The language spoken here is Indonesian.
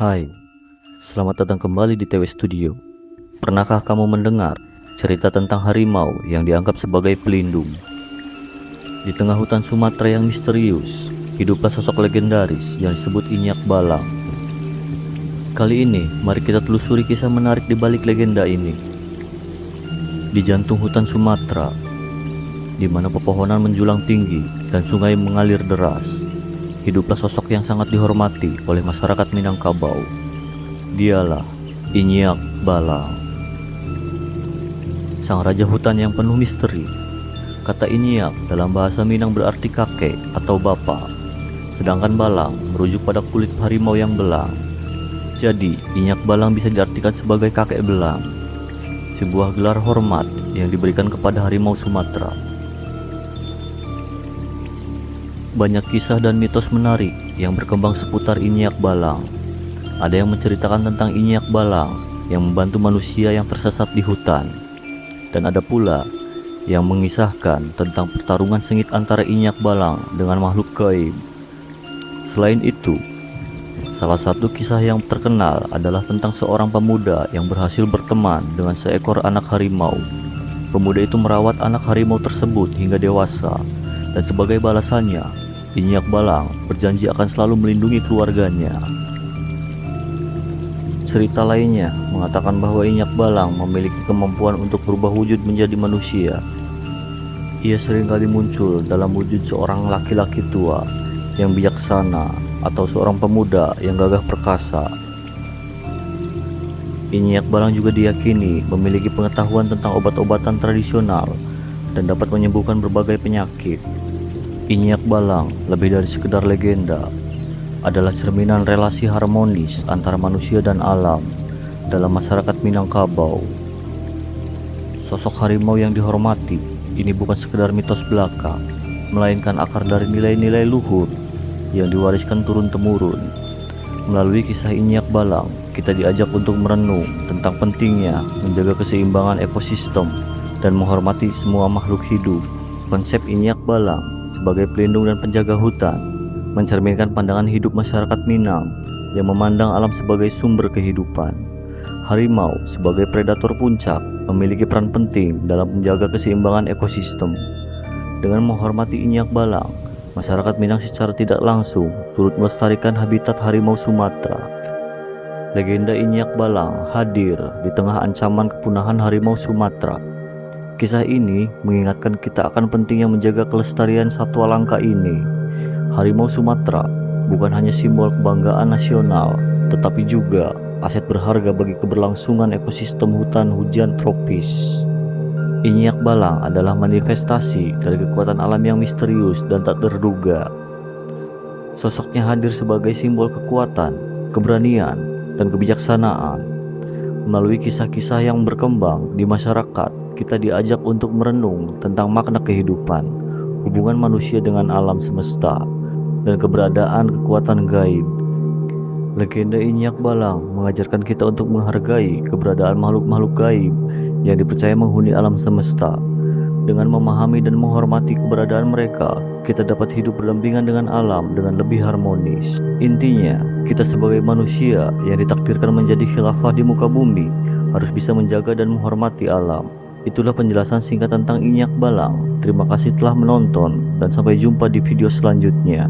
Hai, selamat datang kembali di TW Studio. Pernahkah kamu mendengar cerita tentang harimau yang dianggap sebagai pelindung? Di tengah hutan Sumatera yang misterius, hiduplah sosok legendaris yang disebut Inyak Balang. Kali ini, mari kita telusuri kisah menarik di balik legenda ini. Di jantung hutan Sumatera, di mana pepohonan menjulang tinggi dan sungai mengalir deras, hiduplah sosok yang sangat dihormati oleh masyarakat Minangkabau. Dialah Inyak Balang, sang raja hutan yang penuh misteri. Kata Inyak dalam bahasa Minang berarti kakek atau bapak, sedangkan Balang merujuk pada kulit harimau yang belang. Jadi, Inyak Balang bisa diartikan sebagai kakek belang, sebuah gelar hormat yang diberikan kepada harimau Sumatera. Banyak kisah dan mitos menarik yang berkembang seputar Inyak Balang. Ada yang menceritakan tentang Inyak Balang yang membantu manusia yang tersesat di hutan, dan ada pula yang mengisahkan tentang pertarungan sengit antara Inyak Balang dengan makhluk gaib. Selain itu, salah satu kisah yang terkenal adalah tentang seorang pemuda yang berhasil berteman dengan seekor anak harimau. Pemuda itu merawat anak harimau tersebut hingga dewasa, dan sebagai balasannya, Inyak Balang berjanji akan selalu melindungi keluarganya. Cerita lainnya mengatakan bahwa Inyak Balang memiliki kemampuan untuk berubah wujud menjadi manusia. Ia seringkali muncul dalam wujud seorang laki-laki tua yang bijaksana atau seorang pemuda yang gagah perkasa. Inyak Balang juga diyakini memiliki pengetahuan tentang obat-obatan tradisional dan dapat menyembuhkan berbagai penyakit. Inyak Balang lebih dari sekedar legenda, adalah cerminan relasi harmonis antara manusia dan alam dalam masyarakat Minangkabau. Sosok harimau yang dihormati ini bukan sekedar mitos belaka, melainkan akar dari nilai-nilai luhur yang diwariskan turun-temurun. Melalui kisah Inyak Balang, kita diajak untuk merenung tentang pentingnya menjaga keseimbangan ekosistem dan menghormati semua makhluk hidup. Konsep Inyak Balang sebagai pelindung dan penjaga hutan mencerminkan pandangan hidup masyarakat Minang yang memandang alam sebagai sumber kehidupan. Harimau sebagai predator puncak memiliki peran penting dalam menjaga keseimbangan ekosistem. Dengan menghormati Inyak Balang, masyarakat Minang secara tidak langsung turut melestarikan habitat harimau Sumatera. Legenda Inyak Balang hadir di tengah ancaman kepunahan harimau Sumatera. Kisah ini mengingatkan kita akan pentingnya menjaga kelestarian satwa langka ini. Harimau Sumatera bukan hanya simbol kebanggaan nasional, tetapi juga aset berharga bagi keberlangsungan ekosistem hutan hujan tropis. Inyak Balang adalah manifestasi dari kekuatan alam yang misterius dan tak terduga. Sosoknya hadir sebagai simbol kekuatan, keberanian, dan kebijaksanaan. Melalui kisah-kisah yang berkembang di masyarakat, kita diajak untuk merenung tentang makna kehidupan, hubungan manusia dengan alam semesta, dan keberadaan kekuatan gaib. Legenda Inyak Balang mengajarkan kita untuk menghargai keberadaan makhluk-makhluk gaib yang dipercaya menghuni alam semesta. Dengan memahami dan menghormati keberadaan mereka, kita dapat hidup berdampingan dengan alam dengan lebih harmonis. Intinya, kita sebagai manusia yang ditakdirkan menjadi khilafah di muka bumi harus bisa menjaga dan menghormati alam. Itulah penjelasan singkat tentang Inyak Balang. Terima kasih telah menonton dan sampai jumpa di video selanjutnya.